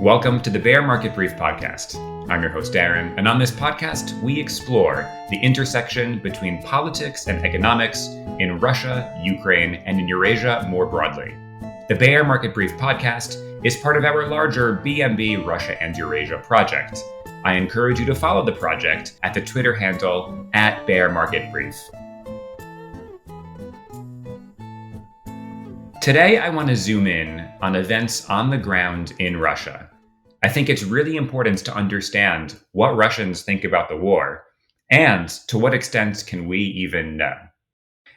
Welcome to the Bear Market Brief podcast. I'm your host, Darren, and on this podcast, we explore the intersection between politics and economics in Russia, Ukraine, and in Eurasia more broadly. The Bear Market Brief podcast is part of our larger BMB Russia and Eurasia project. I encourage you to follow the project at the Twitter handle @BearMarketBrief. Today, I want to zoom in on events on the ground in Russia. I think it's really important to understand what Russians think about the war, and to what extent can we even know.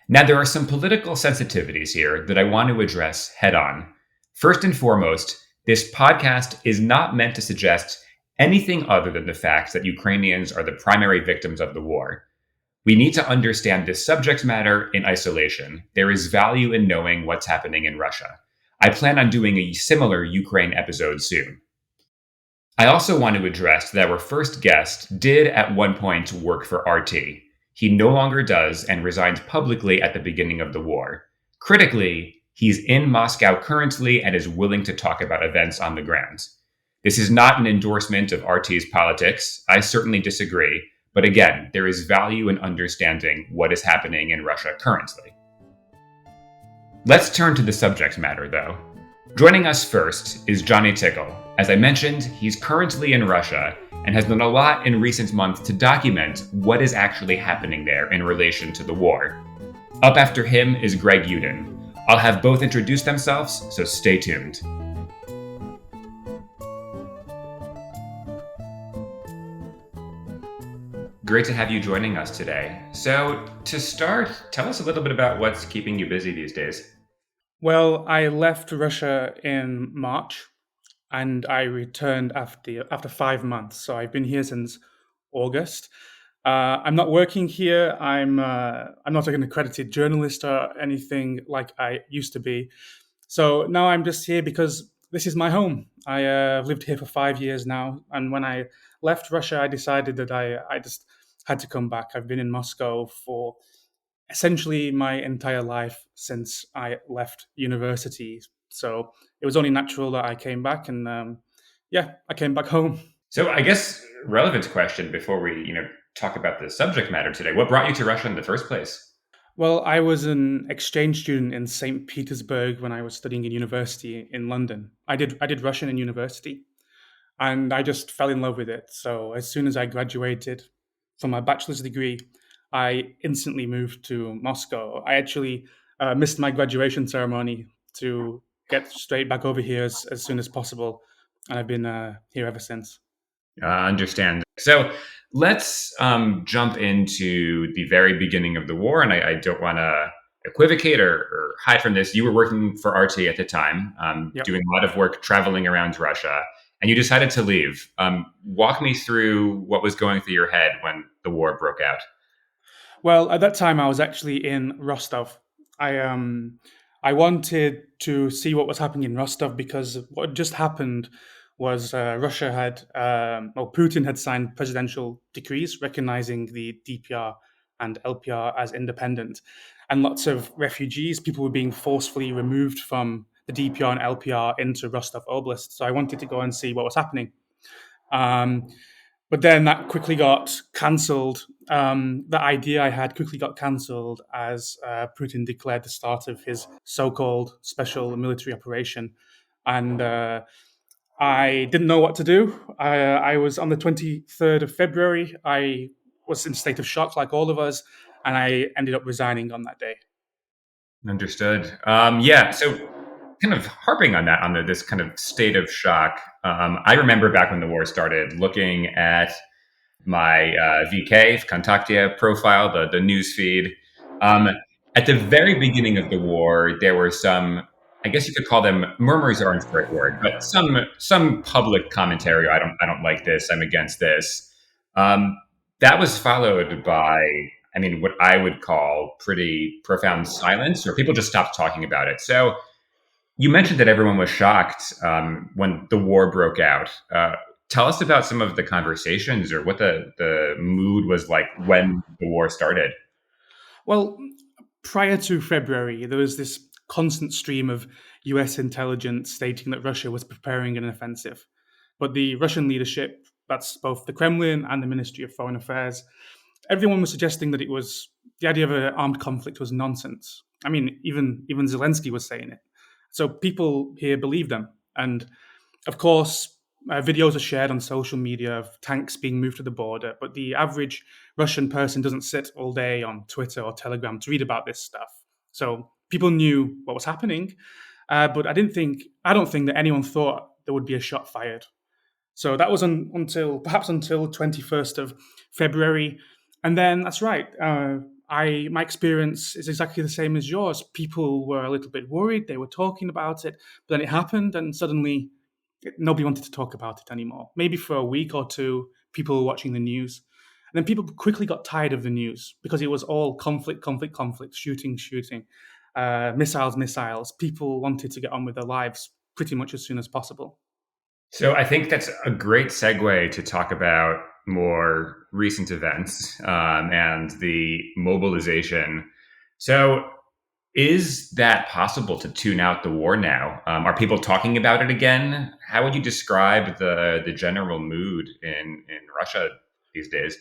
Now, there are some political sensitivities here that I want to address head on. First and foremost, this podcast is not meant to suggest anything other than the fact that Ukrainians are the primary victims of the war. We need to understand this subject matter in isolation. There is value in knowing what's happening in Russia. I plan on doing a similar Ukraine episode soon. I also want to address that our first guest did at one point work for RT. He no longer does and resigned publicly at the beginning of the war. Critically, he's in Moscow currently and is willing to talk about events on the ground. This is not an endorsement of RT's politics. I certainly disagree. But again, there is value in understanding what is happening in Russia currently. Let's turn to the subject matter, though. Joining us first is Johnny Tickle. As I mentioned, he's currently in Russia and has done a lot in recent months to document what is actually happening there in relation to the war. Up after him is Greg Uden. I'll have both introduce themselves, so stay tuned. Great to have you joining us today. So, to start, tell us a little bit about what's keeping you busy these days. Well, I left Russia in March and I returned after 5 months. So I've been here since August. I'm not working here. I'm not an accredited journalist or anything like I used to be. So now I'm just here because this is my home. I've lived here for 5 years now. And when I left Russia, I decided that I just had to come back. I've been in Moscow for essentially my entire life since I left university. So it was only natural that I came back, and I came back home. So, I guess relevant question before we, talk about the subject matter today. What brought you to Russia in the first place? Well, I was an exchange student in St. Petersburg when I was studying in university in London. I did Russian in university, and I just fell in love with it. So as soon as I graduated from my bachelor's degree, I instantly moved to Moscow. I actually missed my graduation ceremony to get straight back over here as soon as possible. And I've been here ever since. Understand. So let's jump into the very beginning of the war. And I don't want to equivocate or hide from this. You were working for RT at the time, doing a lot of work traveling around Russia, and you decided to leave. Walk me through what was going through your head when the war broke out. Well, at that time, I was actually in Rostov. I wanted to see what was happening in Rostov because what just happened was Putin had signed presidential decrees recognizing the DPR and LPR as independent. And lots of refugees, people were being forcefully removed from the DPR and LPR into Rostov Oblast. So I wanted to go and see what was happening. But then that quickly got cancelled. The idea I had quickly got cancelled as Putin declared the start of his so-called special military operation. And I didn't know what to do. I was on the 23rd of February. I was in a state of shock like all of us, and I ended up resigning on that day. Understood. So kind of harping on that, this kind of state of shock. I remember back when the war started, looking at my VK Vkontakte profile, the news feed. At the very beginning of the war, there were some, I guess you could call them murmurs aren't the right word, but some public commentary. I don't like this. I'm against this. That was followed by, what I would call pretty profound silence, or people just stopped talking about it. So you mentioned that everyone was shocked when the war broke out. Tell us about some of the conversations or what the mood was like when the war started. Well, prior to February, there was this constant stream of US intelligence stating that Russia was preparing an offensive. But the Russian leadership, that's both the Kremlin and the Ministry of Foreign Affairs, everyone was suggesting that it was the idea of an armed conflict was nonsense. I mean, even Zelensky was saying it. So people here believe them, and of course, videos are shared on social media of tanks being moved to the border, but the average Russian person doesn't sit all day on Twitter or Telegram to read about this stuff. So people knew what was happening, but I don't think that anyone thought there would be a shot fired. So that was until 21st of February, and then that's right. I my experience is exactly the same as yours. People were a little bit worried. They were talking about it, but then it happened, and suddenly nobody wanted to talk about it anymore. Maybe for a week or two, people were watching the news. And then people quickly got tired of the news because it was all conflict, conflict, conflict, shooting, shooting, missiles, missiles. People wanted to get on with their lives pretty much as soon as possible. So I think that's a great segue to talk about more recent events and the mobilization. So, is that possible to tune out the war now? Are people talking about it again? How would you describe the general mood in Russia these days?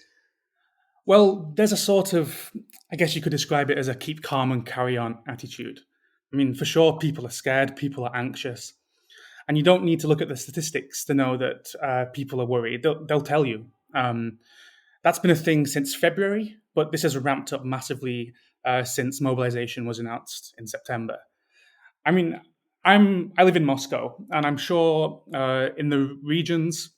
Well, there's a sort of, I guess you could describe it as a keep calm and carry on attitude. I mean, for sure, people are scared, people are anxious. And you don't need to look at the statistics to know that people are worried. They'll tell you. That's been a thing since February, but this has ramped up massively since mobilization was announced in September. I mean, I live in Moscow, and I'm sure in the regions,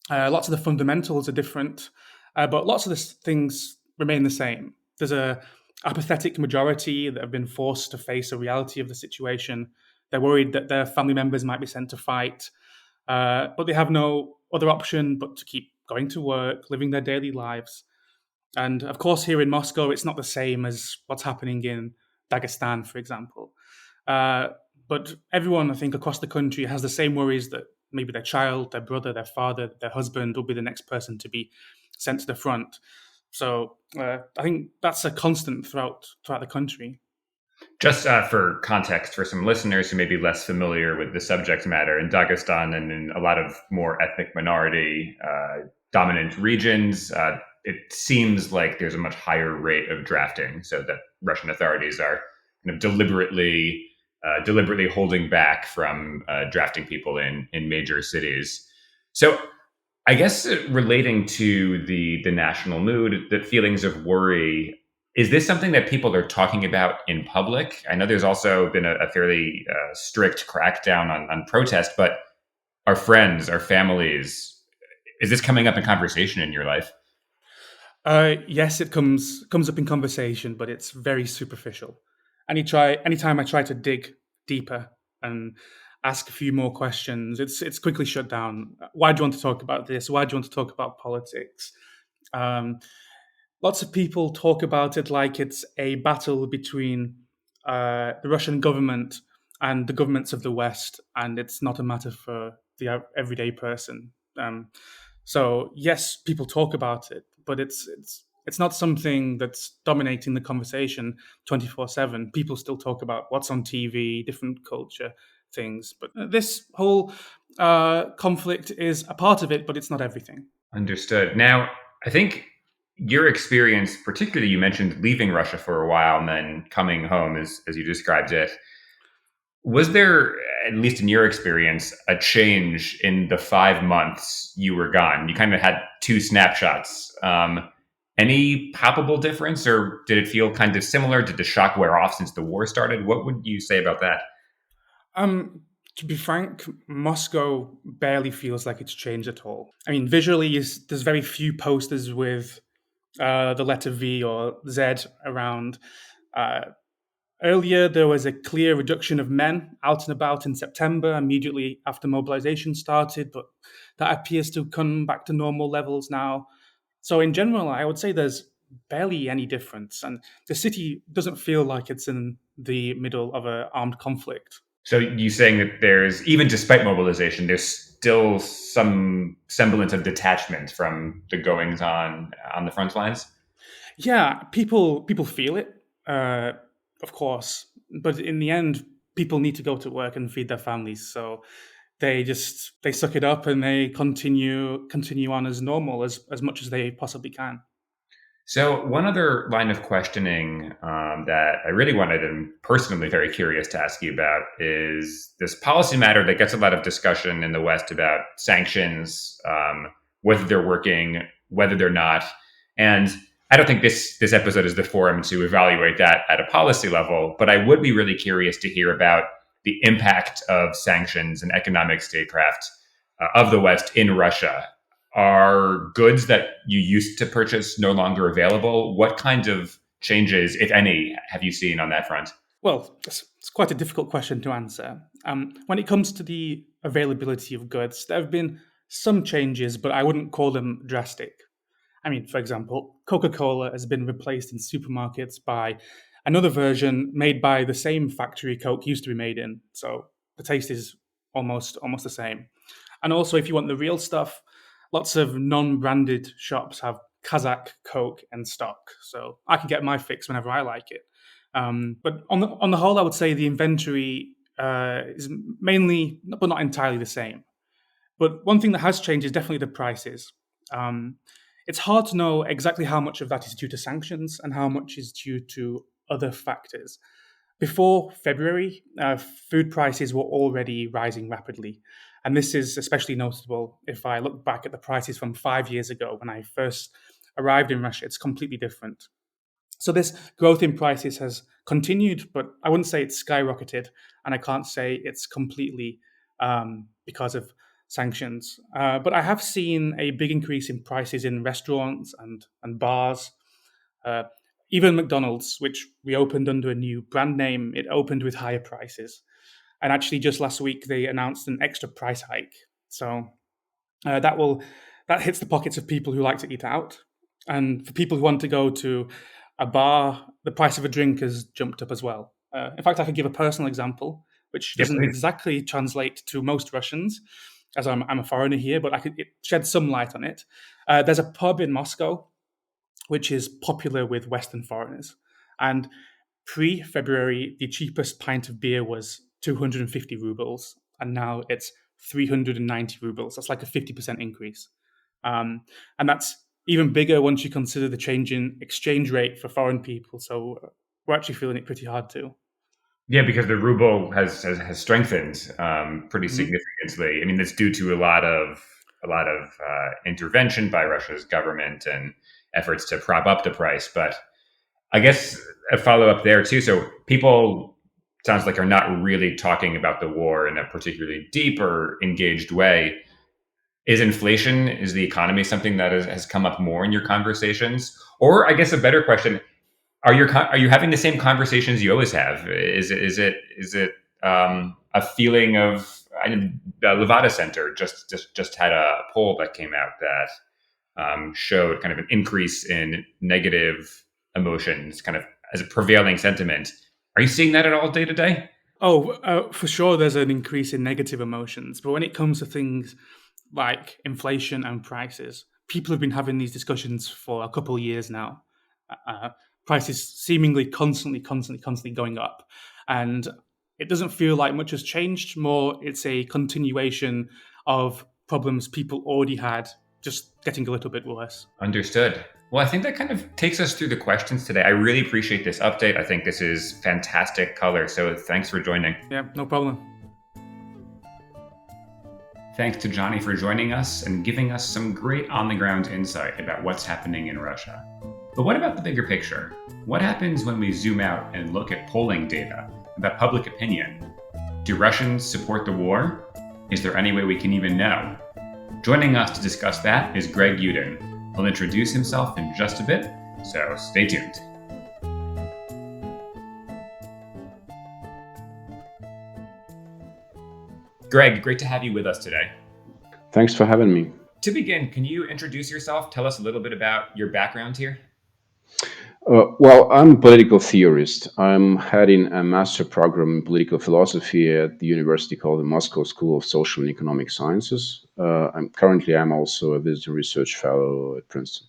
lots of the fundamentals are different, but lots of the things remain the same. There's a apathetic majority that have been forced to face a reality of the situation. They're worried that their family members might be sent to fight, but they have no other option but to keep going to work, living their daily lives. And of course, here in Moscow, it's not the same as what's happening in Dagestan, for example. Uh, but everyone, I think, across the country has the same worries that maybe their child, their brother, their father, their husband will be the next person to be sent to the front. So I think that's a constant throughout the country. Just for context, for some listeners who may be less familiar with the subject matter, in Dagestan and in a lot of more ethnic minority dominant regions, it seems like there's a much higher rate of drafting, so that Russian authorities are kind of deliberately holding back from drafting people in major cities. So I guess relating to the national mood, the feelings of worry, is this something that people are talking about in public? I know there's also been a fairly strict crackdown on protest, but our friends, our families, is this coming up in conversation in your life? Yes, it comes up in conversation, but it's very superficial. Anytime I try to dig deeper and ask a few more questions, it's quickly shut down. Why do you want to talk about this? Why do you want to talk about politics? Um, Lots of people talk about it like it's a battle between the Russian government and the governments of the West, and it's not a matter for the everyday person. So yes, people talk about it, but it's not something that's dominating the conversation 24/7. People still talk about what's on TV, different culture things, but this whole conflict is a part of it, but it's not everything. Understood. Now, I think your experience, particularly you mentioned leaving Russia for a while and then coming home, as you described it. Was there, at least in your experience, a change in the 5 months you were gone? You kind of had two snapshots. Any palpable difference, or did it feel kind of similar? Did the shock wear off since the war started? What would you say about that? Um, to be frank, Moscow barely feels like it's changed at all. I mean, visually, there's very few posters with the letter V or Z around. Uh, Earlier, there was a clear reduction of men out and about in September, immediately after mobilization started, but that appears to come back to normal levels now. So, in general, I would say there's barely any difference, and the city doesn't feel like it's in the middle of an armed conflict. So you saying that there's, even despite mobilization, there's still some semblance of detachment from the goings on the front lines? Yeah, people feel it, uh, of course, but in the end, people need to go to work and feed their families. So they suck it up and they continue on as normal as much as they possibly can. So, one other line of questioning that I really wanted and personally very curious to ask you about is this policy matter that gets a lot of discussion in the West about sanctions, whether they're working, whether they're not. And I don't think this episode is the forum to evaluate that at a policy level, but I would be really curious to hear about the impact of sanctions and economic statecraft of the West in Russia. Are goods that you used to purchase no longer available? What kinds of changes, if any, have you seen on that front? Well, it's quite a difficult question to answer. When it comes to the availability of goods, there have been some changes, but I wouldn't call them drastic. I mean, for example, Coca Cola has been replaced in supermarkets by another version made by the same factory Coke used to be made in. So the taste is almost the same. And also, if you want the real stuff, lots of non-branded shops have Kazakh Coke in stock, so I can get my fix whenever I like it. But on the whole, I would say the inventory is mainly, but not entirely, the same. But one thing that has changed is definitely the prices. Um, it's hard to know exactly how much of that is due to sanctions and how much is due to other factors. Before February, food prices were already rising rapidly. And this is especially noticeable if I look back at the prices from 5 years ago when I first arrived in Russia. It's completely different. So this growth in prices has continued, but I wouldn't say it's skyrocketed, and I can't say it's completely because of sanctions. But I have seen a big increase in prices in restaurants and bars. Uh, Even McDonald's, which reopened under a new brand name, it opened with higher prices. And actually, just last week, they announced an extra price hike. So uh, that will that hits the pockets of people who like to eat out, and for people who want to go to a bar, the price of a drink has jumped up as well. In fact, I could give a personal example, which Yeah, doesn't please. exactly translate to most Russians, as I'm a foreigner here, but it sheds some light on it. There's a pub in Moscow which is popular with Western foreigners, and pre-February, the cheapest pint of beer was 250 rubles, and now it's 390 rubles. That's like a 50% increase. Um, and that's even bigger once you consider the change in exchange rate for foreign people. So we're actually feeling it pretty hard too. Yeah, because the ruble has strengthened pretty Mhm. significantly. I mean, that's due to a lot of intervention by Russia's government and efforts to prop up the price. But I guess a follow up there too. So people sounds like are not really talking about the war in a particularly deep or engaged way. Is inflation, is the economy something that has come up more in your conversations? Or I guess a better question: are you having the same conversations you always have? Is it a feeling of? The Levada Center just had a poll that came out that showed kind of an increase in negative emotions, kind of as a prevailing sentiment. Are you seeing that at all day to day? Oh, for sure, there's an increase in negative emotions. But when it comes to things like inflation and prices, people have been having these discussions for a couple of years now. Uh, Prices seemingly constantly going up. And it doesn't feel like much has changed. More, it's a continuation of problems people already had, just getting a little bit worse. Understood. Well, I think that kind of takes us through the questions today. I really appreciate this update. I think this is fantastic color. So thanks for joining. Yeah, no problem. Thanks to Johnny for joining us and giving us some great on the ground insight about what's happening in Russia. But what about the bigger picture? What happens when we zoom out and look at polling data about public opinion? Do Russians support the war? Is there any way we can even know? Joining us to discuss that is Greg Uden. He'll introduce himself in just a bit, so stay tuned. Greg, great to have you with us today. Thanks for having me. To begin, can you introduce yourself? Tell us a little bit about your background here. Well, I'm a political theorist. I'm heading a master program in political philosophy at the university called the Moscow School of Social and Economic Sciences. I'm also a visiting research fellow at Princeton.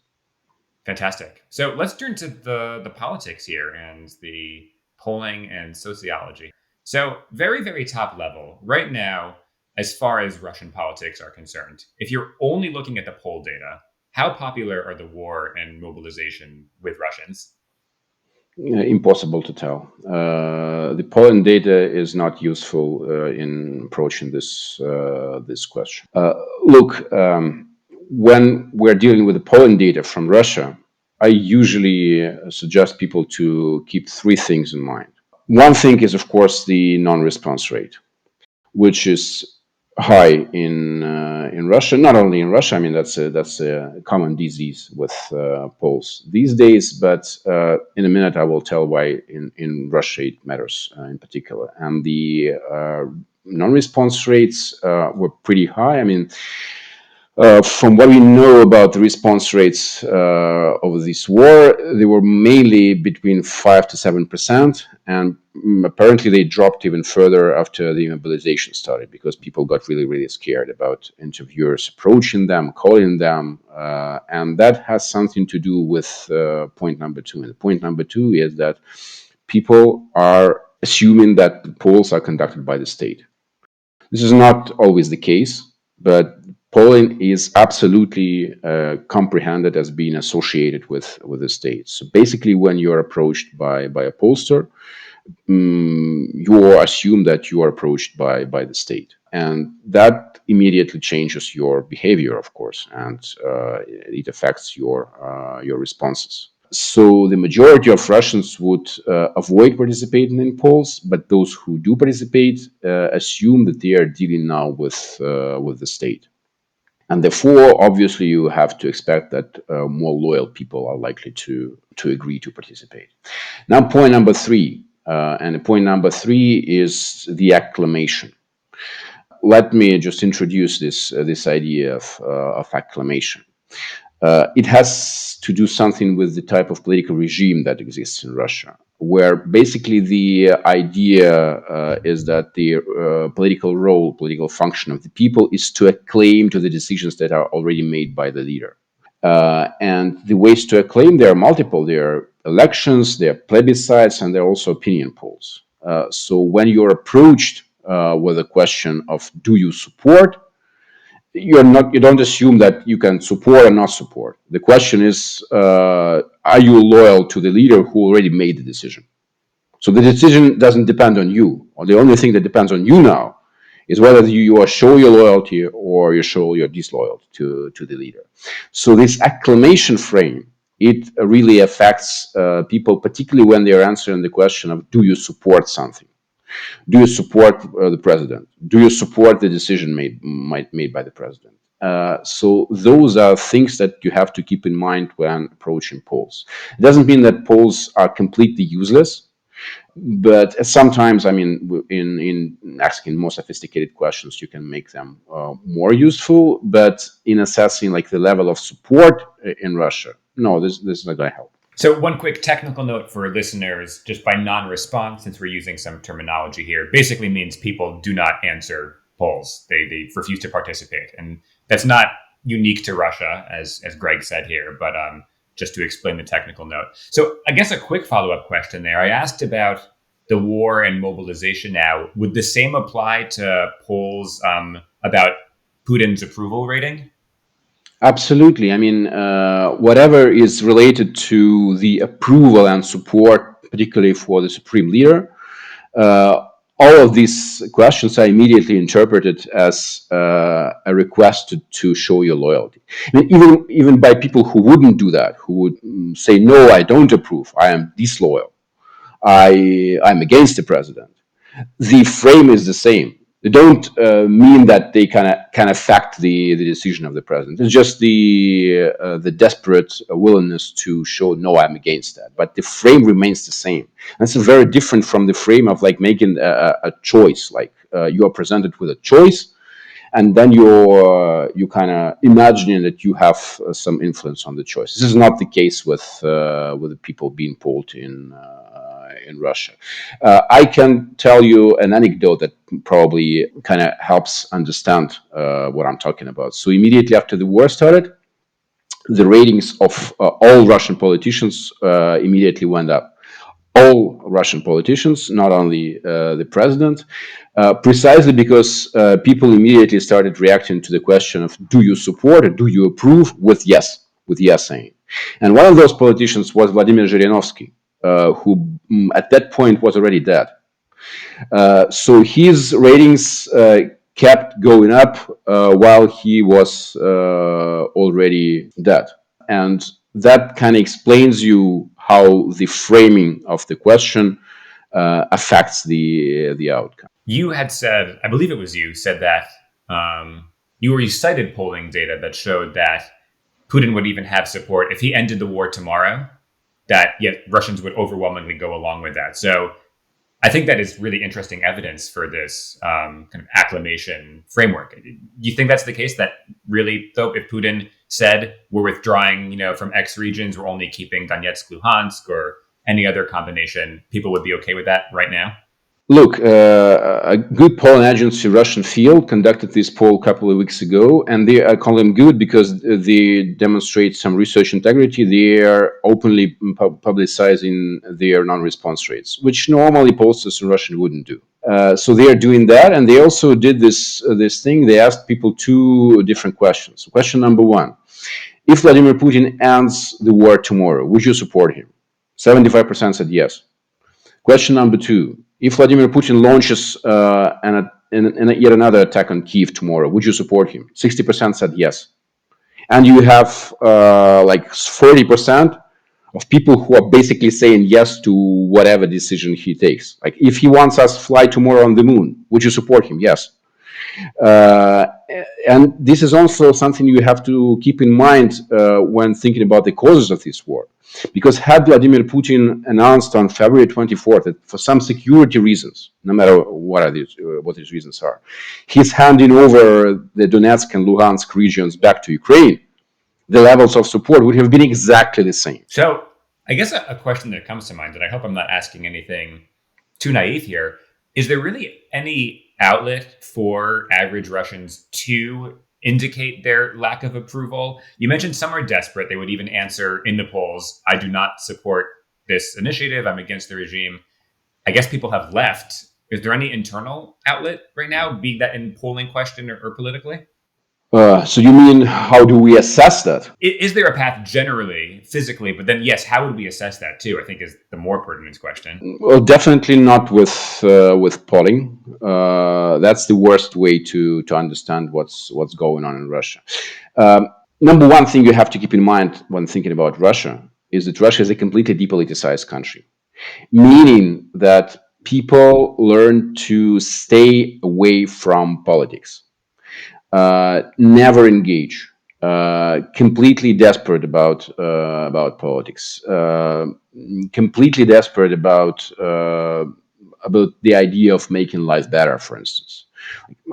Fantastic. So let's turn to the politics here and the polling and sociology. So very, very top level. Right now, as far as Russian politics are concerned. If you're only looking at the poll data, how popular are the war and mobilization with Russians? Impossible to tell. The polling data is not useful in approaching this question. Look, when we're dealing with the polling data from Russia, I usually suggest people to keep three things in mind. One thing is, of course, the non-response rate, which is high in Russia. Not only in Russia, I mean that's a common disease with polls these days. But in a minute, I will tell why in Russia it matters in particular. And the non-response rates were pretty high. I mean, from what we know about the response rates of this war, they were mainly between 5 to 7%, and apparently they dropped even further after the mobilization started because people got really, really scared about interviewers approaching them, calling them, and that has something to do with point number two. And point number two is that people are assuming that the polls are conducted by the state. This is not always the case, but polling is absolutely comprehended as being associated with the state. So basically, when you're approached by a pollster, you assume that you are approached by the state, and that immediately changes your behavior, of course, and it affects your responses. So the majority of Russians would avoid participating in polls, but those who do participate assume that they are dealing now with the state, and therefore, obviously, you have to expect that more loyal people are likely to agree to participate. Now, point number three, and point number three is the acclamation. Let me just introduce this idea of acclamation. It has to do something with the type of political regime that exists in Russia, where basically the idea is that the political role, political function of the people is to acclaim to the decisions that are already made by the leader. And the ways to acclaim, there are multiple. There are elections, there are plebiscites, and there are also opinion polls. So when you're approached with a question of do you support, you don't assume that you can support or not support. The question is, are you loyal to the leader who already made the decision? So the decision doesn't depend on you, or the only thing that depends on you now is whether you show your loyalty or you show your disloyalty to the leader. So this acclamation frame, it really affects people, particularly when they're answering the question of do you support something? Do you support the president? Do you support the decision made by the president? So those are things that you have to keep in mind when approaching polls. It doesn't mean that polls are completely useless, but sometimes, I mean, in asking more sophisticated questions, you can make them more useful. But in assessing like the level of support in Russia, no, this is not going to help. So, one quick technical note for listeners, just by non-response, since we're using some terminology here, basically means people do not answer polls. They refuse to participate. And that's not unique to Russia, as Greg said here, but just to explain the technical note. So I guess a quick follow-up question there. I asked about the war and mobilization now. Would the same apply to polls about Putin's approval rating? Absolutely. I mean, whatever is related to the approval and support, particularly for the supreme leader, all of these questions are immediately interpreted as a request to show your loyalty. I mean, even by people who wouldn't do that, who would say, "No, I don't approve. I am disloyal. I'm against the president." The frame is the same. They don't mean that they can affect the decision of the president. It's just the desperate willingness to show, no, I'm against that. But the frame remains the same. And it's very different from the frame of like making a choice. Like you are presented with a choice, and then you kind of imagining that you have some influence on the choice. This is not the case with the people being polled in Russia. I can tell you an anecdote that probably kind of helps understand what I'm talking about. So immediately after the war started, the ratings of all Russian politicians immediately went up. all Russian politicians, not only the president, precisely because people immediately started reacting to the question of do you support or do you approve with yes saying. And one of those politicians was Vladimir Zhirinovsky, who at that point was already dead. So his ratings kept going up while he was already dead. And that kind of explains you how the framing of the question affects the outcome. You had said, I believe it was you, said that you cited polling data that showed that Putin would even have support if he ended the war tomorrow, that yet Russians would overwhelmingly go along with that. So I think that is really interesting evidence for this kind of acclamation framework. Do you think that's the case? That really, though, if Putin said we're withdrawing, from X regions, we're only keeping Donetsk, Luhansk, or any other combination, people would be okay with that right now? Look, a good polling agency, Russian Field, conducted this poll a couple of weeks ago, and I call them good because they demonstrate some research integrity. They are openly publicizing their non-response rates, which normally pollsters in Russian wouldn't do. So they are doing that, and they also did this thing. They asked people two different questions. Question number one: if Vladimir Putin ends the war tomorrow, would you support him? 75% said yes. Question number two: if Vladimir Putin launches yet another attack on Kyiv tomorrow, would you support him? 60% said yes. And you have like 40% of people who are basically saying yes to whatever decision he takes. Like if he wants us to fly tomorrow on the moon, would you support him? Yes. Uh, and this is also something you have to keep in mind when thinking about the causes of this war. Because had Vladimir Putin announced on February 24th that for some security reasons, no matter what these reasons are, he's handing over the Donetsk and Luhansk regions back to Ukraine, the levels of support would have been exactly the same. So I guess a question that comes to mind, and I hope I'm not asking anything too naive here, is there really any outlet for average Russians to indicate their lack of approval? You mentioned some are desperate. They would even answer in the polls, I do not support this initiative. I'm against the regime. I guess people have left. Is there any internal outlet right now, be that in polling question or politically? So you mean, how do we assess that? Is there a path generally, physically, but then, yes, how would we assess that too, I think is the more pertinent question. Well, definitely not with polling. That's the worst way to understand what's going on in Russia. Number one thing you have to keep in mind when thinking about Russia is that Russia is a completely depoliticized country, meaning that people learn to stay away from politics, never engage, completely desperate about politics, completely desperate about the idea of making life better. For instance,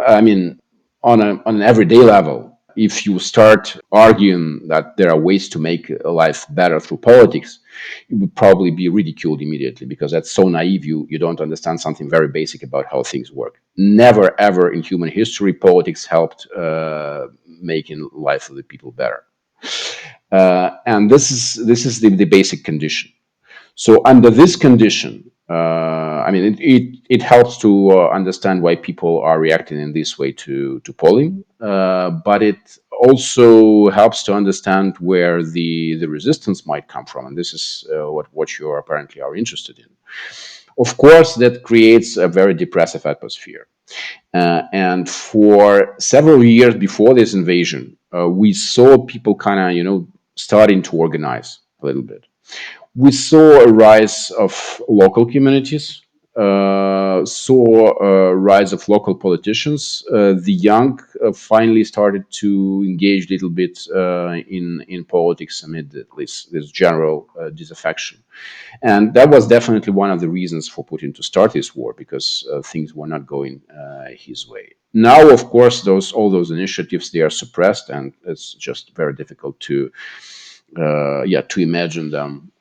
I mean, on an everyday level, if you start arguing that there are ways to make life better through politics, you would probably be ridiculed immediately because that's so naive. You don't understand something very basic about how things work. Never ever in human history politics helped making life of the people better. And this is the basic condition. So under this condition, it helps to understand why people are reacting in this way to polling, but it also helps to understand where the resistance might come from, and this is what you apparently are interested in. Of course, that creates a very depressive atmosphere. And for several years before this invasion, we saw people kind of, starting to organize a little bit. We saw a rise of local communities, saw a rise of local politicians. The young finally started to engage a little bit in politics amid this general disaffection. And that was definitely one of the reasons for Putin to start this war, because things were not going his way. Now, of course, all those initiatives, they are suppressed, and it's just very difficult to imagine them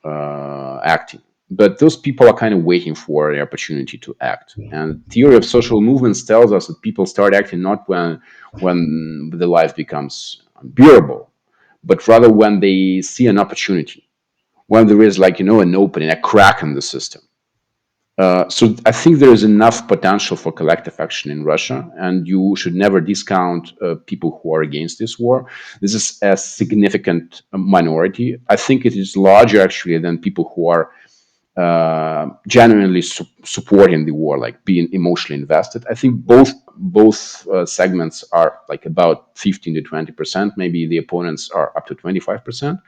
acting. But those people are kind of waiting for the opportunity to act. And theory of social movements tells us that people start acting not when the life becomes unbearable, but rather when they see an opportunity, when there is an opening, a crack in the system. So I think there is enough potential for collective action in Russia, and you should never discount people who are against this war. This is a significant minority. I think it is larger actually than people who are genuinely supporting the war, like being emotionally invested. I think both segments are like about 15 to 20%. Maybe the opponents are up to 25%,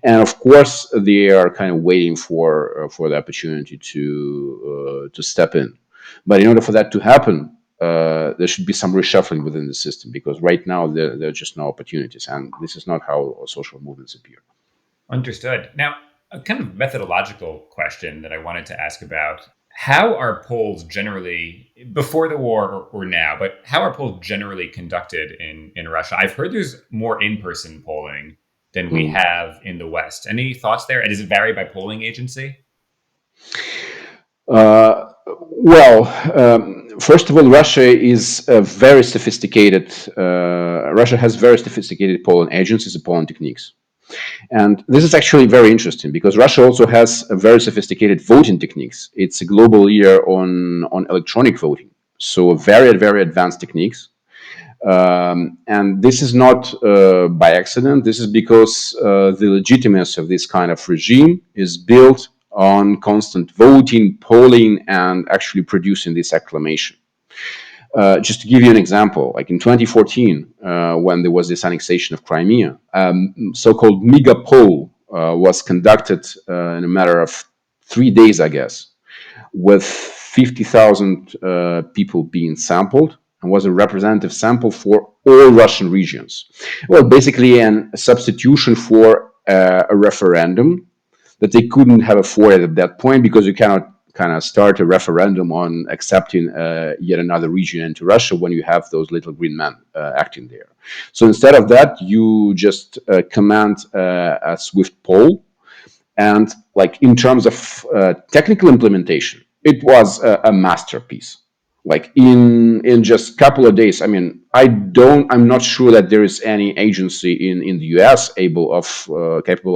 and of course they are kind of waiting for the opportunity to step in. But in order for that to happen, there should be some reshuffling within the system, because right now there are just no opportunities, and this is not how social movements appear. Understood. Now, a kind of methodological question that I wanted to ask about: how are polls generally, before the war or now, but how are polls generally conducted in Russia? I've heard there's more in-person polling than we Mm. have in the West. Any thoughts there? And does it vary by polling agency? Uh, well, first of all, Russia is a very sophisticated. Russia has very sophisticated polling agencies and polling techniques, and this is actually very interesting because Russia also has a very sophisticated voting techniques. It's a global leader on electronic voting, so very advanced techniques. And this is not by accident. This is because the legitimacy of this kind of regime is built on constant voting, polling, and actually producing this acclamation. Just to give you an example, like in 2014, when there was this annexation of Crimea, so-called mega poll was conducted in a matter of 3 days, I guess, with 50,000 people being sampled, and was a representative sample for all Russian regions. Well, basically a substitution for a referendum that they couldn't have afforded at that point, because you cannot kind of start a referendum on accepting yet another region into Russia when you have those little green men acting there. So instead of that, you just command a swift poll, and like in terms of technical implementation, it was a masterpiece. Like in just a couple of days. I mean, I'm not sure that there is any agency in the US capable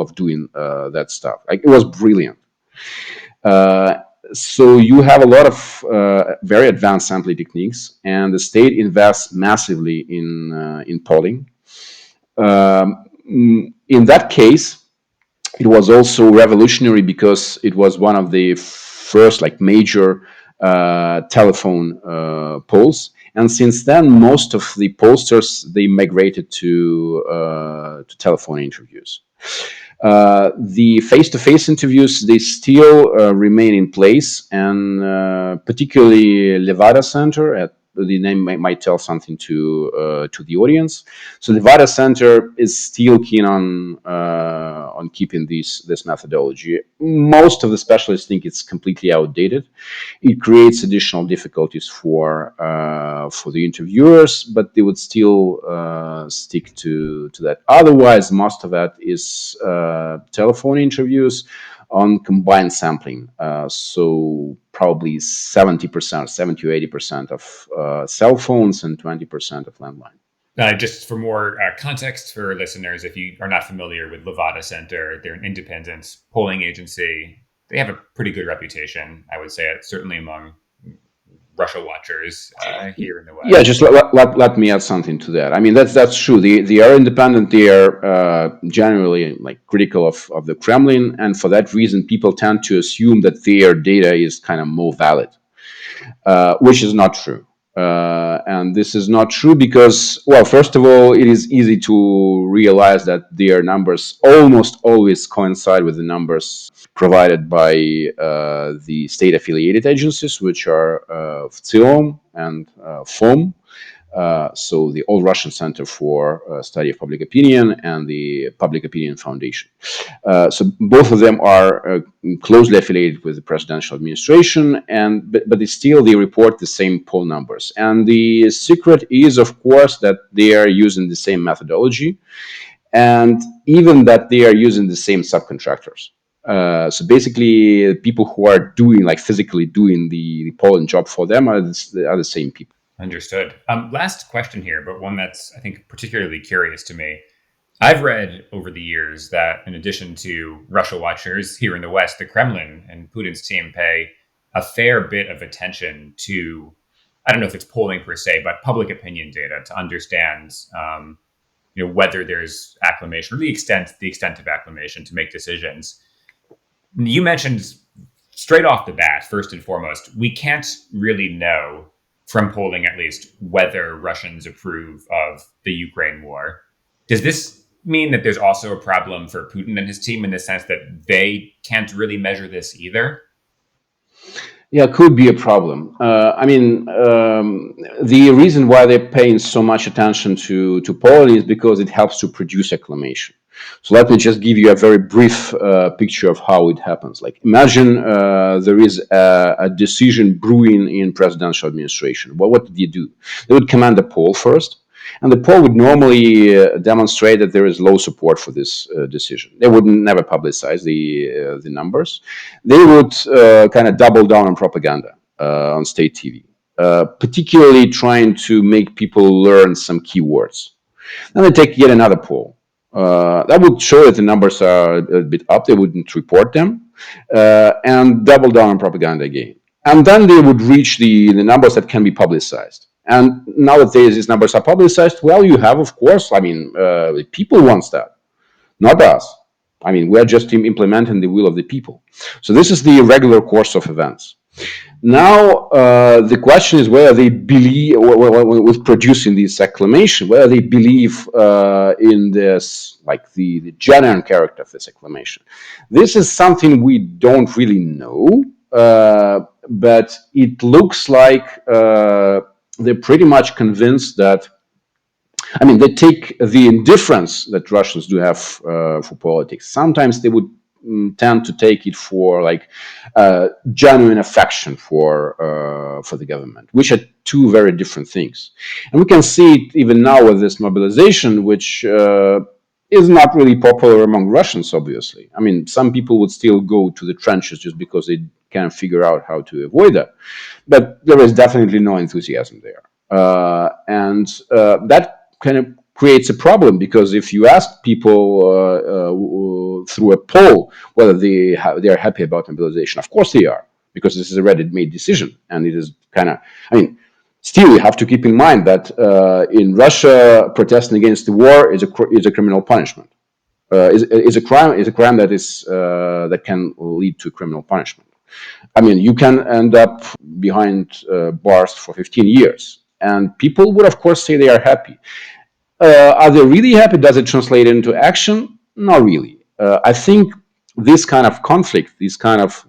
of doing that stuff. Like, it was brilliant. uh, so you have a lot of very advanced sampling techniques, and the state invests massively in polling. In that case, it was also revolutionary because it was one of the first like major telephone polls, and since then most of the pollsters, they migrated to telephone interviews. The face-to-face interviews, they still remain in place, and particularly Levada Center, at the name might tell something to the audience. So the Levada Center is still keen on keeping this methodology. Most of the specialists think it's completely outdated. It creates additional difficulties for the interviewers, but they would still stick to that. Otherwise, most of that is telephone interviews on combined sampling. So probably 70%, 70 to 80% of cell phones and 20% of landline. Just for more context for listeners, if you are not familiar with Levada Center, they're an independent polling agency. They have a pretty good reputation, I would say, certainly among Russia watchers here in the Yeah, West. just let me add something to that. I mean, that's true. They are independent. They are generally like critical of the Kremlin, and for that reason, people tend to assume that their data is kind of more valid, which is not true. And this is not true because, well, first of all, it is easy to realize that their numbers almost always coincide with the numbers provided by the state-affiliated agencies, which are VCIOM and FOM. So the All Russian Center for Study of Public Opinion and the Public Opinion Foundation. So both of them are closely affiliated with the presidential administration, and but they report the same poll numbers. And the secret is, of course, that they are using the same methodology, and even that they are using the same subcontractors. So basically, people who are doing, like, physically doing the polling job for them are the same people. Understood. Last question here, but one that's, I think, particularly curious to me. I've read over the years that in addition to Russia watchers here in the West, the Kremlin and Putin's team pay a fair bit of attention to, I don't know if it's polling per se, but public opinion data to understand, whether there's acclamation or the extent of acclamation to make decisions. You mentioned straight off the bat, first and foremost, we can't really know from polling at least whether Russians approve of the Ukraine war. Does this mean that there's also a problem for Putin and his team in the sense that they can't really measure this either? Yeah, could be a problem. The reason why they're paying so much attention to polling is because it helps to produce acclamation. So let me just give you a very brief picture of how it happens. Like, imagine there is a decision brewing in presidential administration. Well, what did you do? They would command a poll first, and the poll would normally demonstrate that there is low support for this decision. They would never publicize the numbers. They would kind of double down on propaganda on state TV, particularly trying to make people learn some keywords. Then they take yet another poll. That would show that the numbers are a bit up. They wouldn't report them and double down on propaganda again. And then they would reach the numbers that can be publicized. And now that these numbers are publicized, well, you have, of course, people want that, not us. We're just implementing the will of the people. So this is the regular course of events. Now, the question is whether they believe, with producing this acclamation, whether they believe in this, like the genuine character of this acclamation. This is something we don't really know, but it looks like they're pretty much convinced that, they take the indifference that Russians do have for politics. Sometimes they would tend to take it for genuine affection for the government, which are two very different things. And we can see it even now with this mobilization, which is not really popular among Russians, obviously. Some people would still go to the trenches just because they can't figure out how to avoid that. But there is definitely no enthusiasm there. And that kind of creates a problem, because if you ask people through a poll whether they are happy about mobilization, of course they are, because this is a ready-made decision. And it is kind of, still you have to keep in mind that in Russia, protesting against the war is a criminal punishment. Is a crime that can lead to criminal punishment. You can end up behind bars for 15 years. And people would, of course, say they are happy. Are they really happy? Does it translate into action? Not really. I think this kind of conflict, this kind of,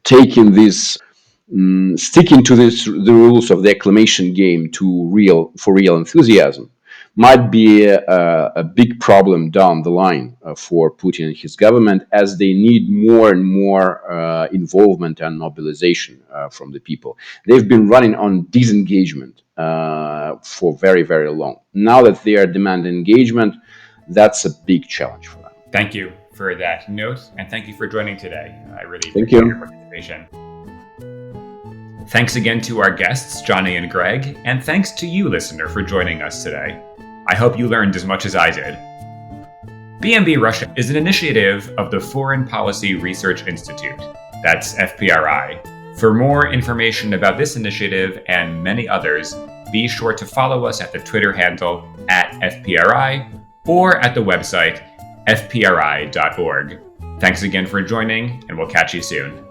taking this, sticking to the rules of the acclamation game for real enthusiasm, might be a big problem down the line for Putin and his government, as they need more and more involvement and mobilization from the people. They've been running on disengagement for very, very long. Now that they are demanding engagement, that's a big challenge for them. Thank you for that note, and thank you for joining today. I really appreciate your participation. Thanks again to our guests, Johnny and Greg, and thanks to you, listener, for joining us today. I hope you learned as much as I did. BNB Russia is an initiative of the Foreign Policy Research Institute, that's FPRI. For more information about this initiative and many others, be sure to follow us at the Twitter handle @FPRI or at the website fpri.org. Thanks again for joining, and we'll catch you soon.